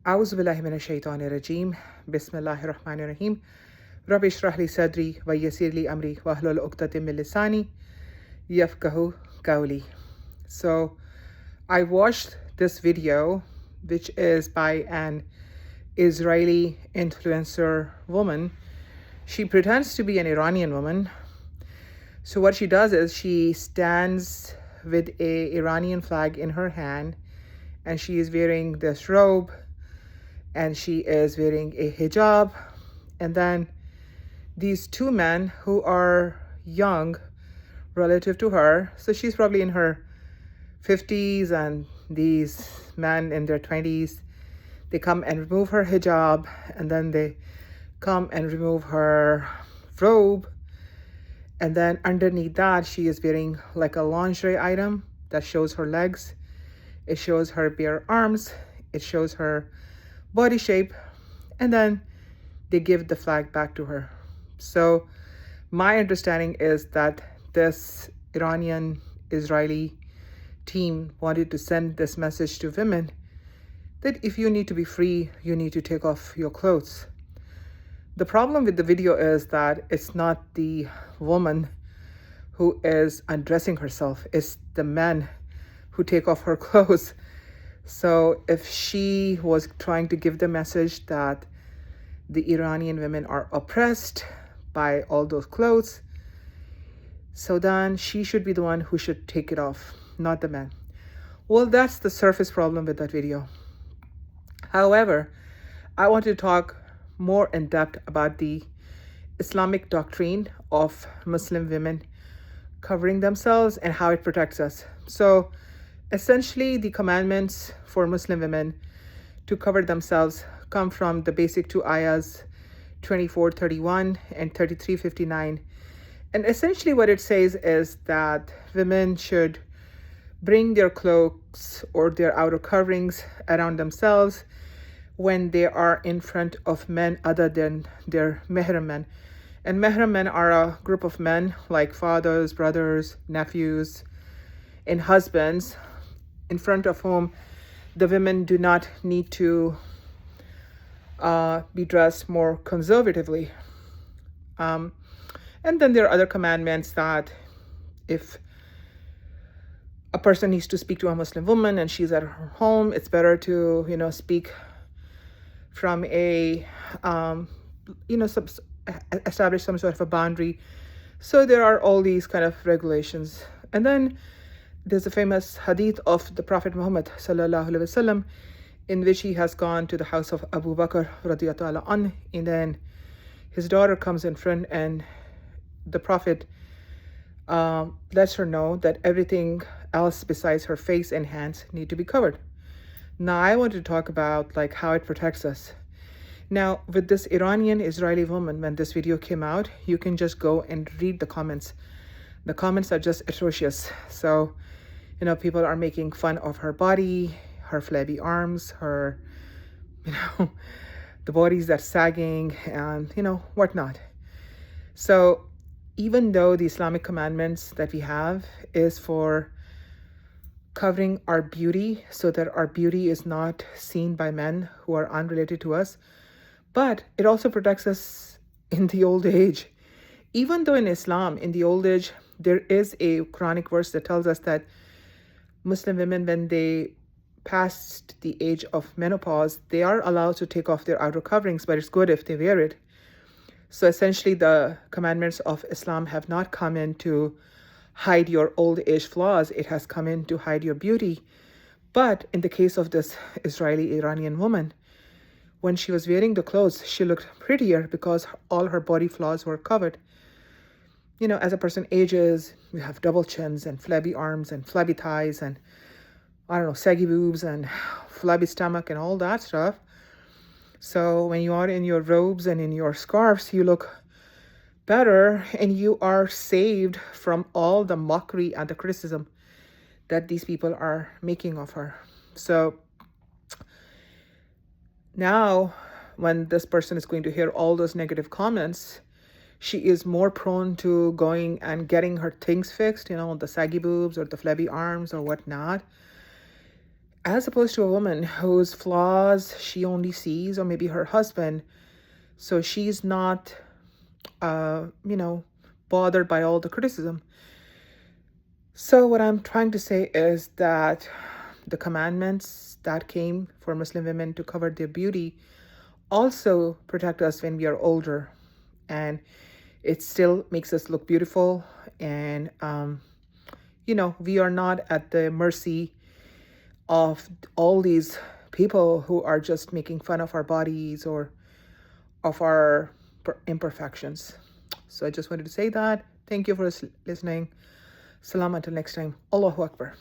أعوذ بالله من الشيطان الرجيم بسم الله الرحمن الرحيم رب اشرح لي صدري ويسر لي أمري واحلل عقدة من لساني يفقهوا قولي. So I watched this video, which is by an Israeli influencer woman. She pretends to be an Iranian woman. So what she does is she stands with a Iranian flag in her hand, and she is wearing this robe, and she is wearing a hijab. And then these two men who are young relative to her, so she's probably in her 50s, and these men in their 20s, they come and remove her hijab, and then they come and remove her robe, and then underneath that she is wearing like a lingerie item that shows her legs, it shows her bare arms, it shows her body shape, and then they give the flag back to her. So my understanding is that this Iranian Israeli team wanted to send this message to women that if you need to be free, you need to take off your clothes. The problem with the video is that it's not the woman who is undressing herself, it's the men who take off her clothes. So if she was trying to give the message that the Iranian women are oppressed by all those clothes, so then she should be the one who should take it off, not the men. Well, that's the surface problem with that video. However, I want to talk more in depth about the Islamic doctrine of Muslim women covering themselves and how it protects us. So essentially, the commandments for Muslim women to cover themselves come from the basic two ayahs 24:31 and 33:59. And essentially what it says is that women should bring their cloaks or their outer coverings around themselves when they are in front of men other than their mahram men. And mahram men are a group of men like fathers, brothers, nephews, and husbands, in front of whom the women do not need to be dressed more conservatively. And then there are other commandments that if a person needs to speak to a Muslim woman and she's at her home, it's better to, speak from a, establish some sort of a boundary. So there are all these kind of regulations. And then there's a famous hadith of the Prophet Muhammad sallallahu alaihi wasallam, in which he has gone to the house of Abu Bakr radiyallahu anhu, and then his daughter comes in front, and the Prophet lets her know that everything else besides her face and hands need to be covered. Now I want to talk about like how it protects us. Now with this Iranian Israeli woman, when this video came out, you can just go and read the comments. The comments are just atrocious. So, people are making fun of her body, her flabby arms, her, the bodies that's sagging, and, whatnot. So even though the Islamic commandments that we have is for covering our beauty so that our beauty is not seen by men who are unrelated to us, but it also protects us in the old age. Even though in Islam, in the old age, there is a Quranic verse that tells us that Muslim women, when they past the age of menopause, they are allowed to take off their outer coverings, but it's good if they wear it. So essentially, the commandments of Islam have not come in to hide your old age flaws. It has come in to hide your beauty. But in the case of this Israeli Iranian woman, when she was wearing the clothes, she looked prettier because all her body flaws were covered. As a person ages, you have double chins and flabby arms and flabby thighs and, saggy boobs and flabby stomach and all that stuff. So when you are in your robes and in your scarves, you look better, and you are saved from all the mockery and the criticism that these people are making of her. So now when this person is going to hear all those negative comments, she is more prone to going and getting her things fixed, the saggy boobs or the flabby arms or whatnot. as opposed to a woman whose flaws she only sees, or maybe her husband. So she's not, bothered by all the criticism. So what I'm trying to say is that the commandments that came for Muslim women to cover their beauty also protect us when we are older, and it still makes us look beautiful. And we are not at the mercy of all these people who are just making fun of our bodies or of our imperfections. So I just wanted to say that. Thank you for listening. Salam until next time. Allahu Akbar.